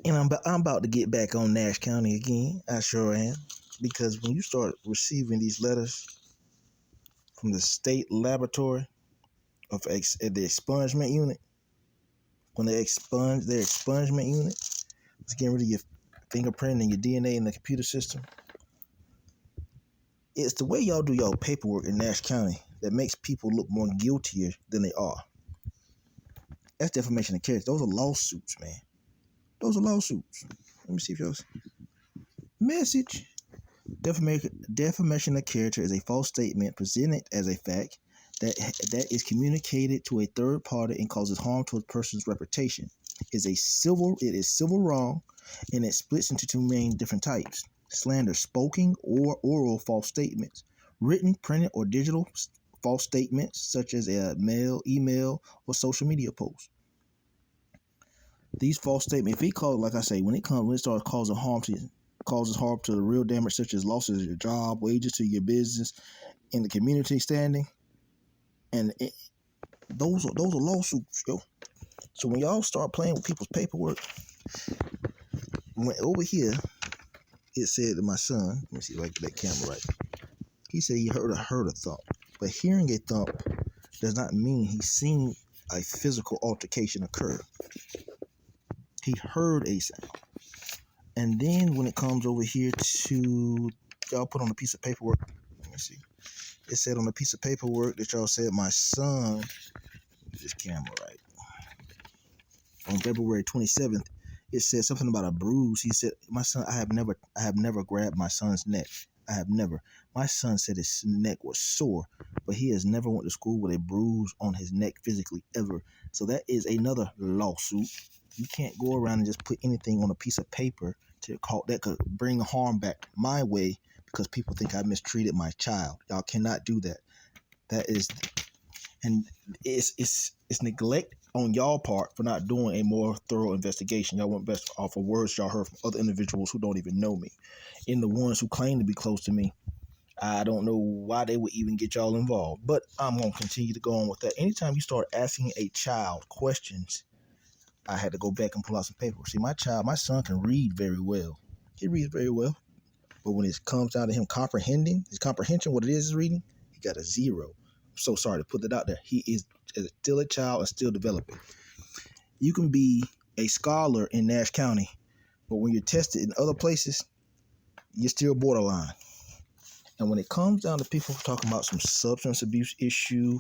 And I'm about to get back on Nash County again. I sure am. Because when you start receiving these letters from the state laboratory of the expungement unit, when they expunge their expungement unit, it's getting rid of your fingerprint and your DNA in the computer system. It's the way y'all do y'all paperwork in Nash County that makes people look more guiltier than they are. That's defamation of character. Those are lawsuits, man. Those are lawsuits. Let me see if y'all message. Defamation of character is a false statement presented as a fact that is communicated to a third party and causes harm to a person's reputation. It is civil wrong, and it splits into two main different types: slander, spoken or oral false statements; written, printed, or digital false statements, such as a mail, email, or social media post. These false statements, if it cause, like I say, when it starts causing harm to you, causes harm to the real damage, such as losses of your job, wages to your business, and the community standing, and those are lawsuits, yo. So when y'all start playing with people's paperwork, over here, it said to my son, let me see if I can get that camera right. He said he heard a thump, but hearing a thump does not mean he's seen a physical altercation occur. He heard a sound. And then when it comes over here to, y'all put on a piece of paperwork, let me see. It said on a piece of paperwork that y'all said my son, get this camera right, on February 27th, it said something about a bruise. He said, my son, I have never grabbed my son's neck. I have never. My son said his neck was sore, but he has never went to school with a bruise on his neck physically ever. So that is another lawsuit. You can't go around and just put anything on a piece of paper that could bring harm back my way because people think I mistreated my child. Y'all cannot do that. That is, and it's neglect on y'all part for not doing a more thorough investigation. Y'all went best off of words y'all heard from other individuals who don't even know me, and the ones who claim to be close to me. I don't know why they would even get y'all involved, but I'm going to continue to go on with that. Anytime you start asking a child questions, I had to go back and pull out some paper. See, my son can read very well. He reads very well. But when it comes down to him comprehending, his comprehension, what it is reading, he got a 0. I'm so sorry to put that out there. He is still a child and still developing. You can be a scholar in Nash County, but when you're tested in other places, you're still borderline. And when it comes down to people talking about some substance abuse issue,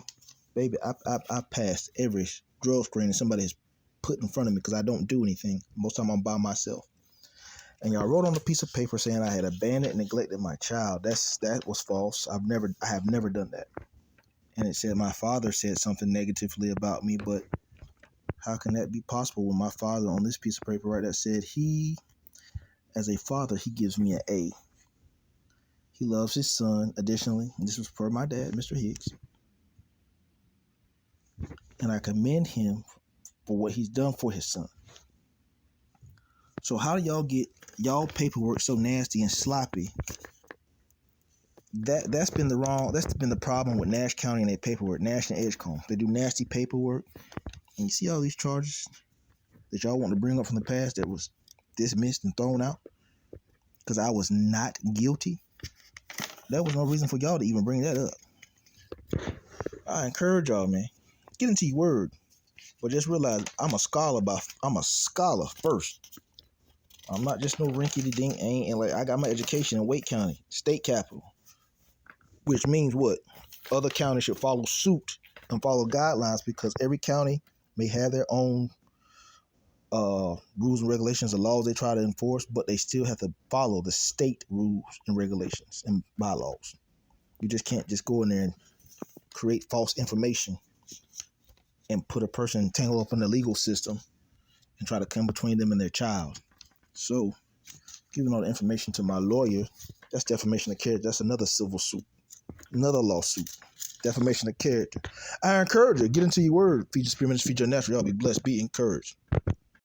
baby, I passed every drug screen somebody has put in front of me because I don't do anything. Most of the time I'm by myself. And y'all wrote on a piece of paper saying I had abandoned and neglected my child. That was false. I have never done that. And it said my father said something negatively about me, but how can that be possible when my father on this piece of paper right there said he, as a father, he gives me an A. He loves his son. Additionally, and this was per my dad, Mr. Hicks, and I commend him for what he's done for his son. So how do y'all get y'all paperwork so nasty and sloppy? That's been the problem with Nash County and their paperwork, Nash and Edgecombe. They do nasty paperwork, and you see all these charges that y'all want to bring up from the past that was dismissed and thrown out because I was not guilty. There was no reason for y'all to even bring that up. I encourage y'all, man, get into your word, but just realize I'm a scholar first. I'm not just no rinky-dink ain't, and like I got my education in Wake County, state capital, which means what? Other counties should follow suit and follow guidelines because every county may have their own rules and regulations and laws they try to enforce, but they still have to follow the state rules and regulations and bylaws. You just can't just go in there and create false information and put a person tangled up in the legal system and try to come between them and their child. So, giving all the information to my lawyer, that's defamation of character. That's another civil suit, another lawsuit. Defamation of character. I encourage you, get into your word. Feed your spirit, feed your natural. Y'all be blessed. Be encouraged.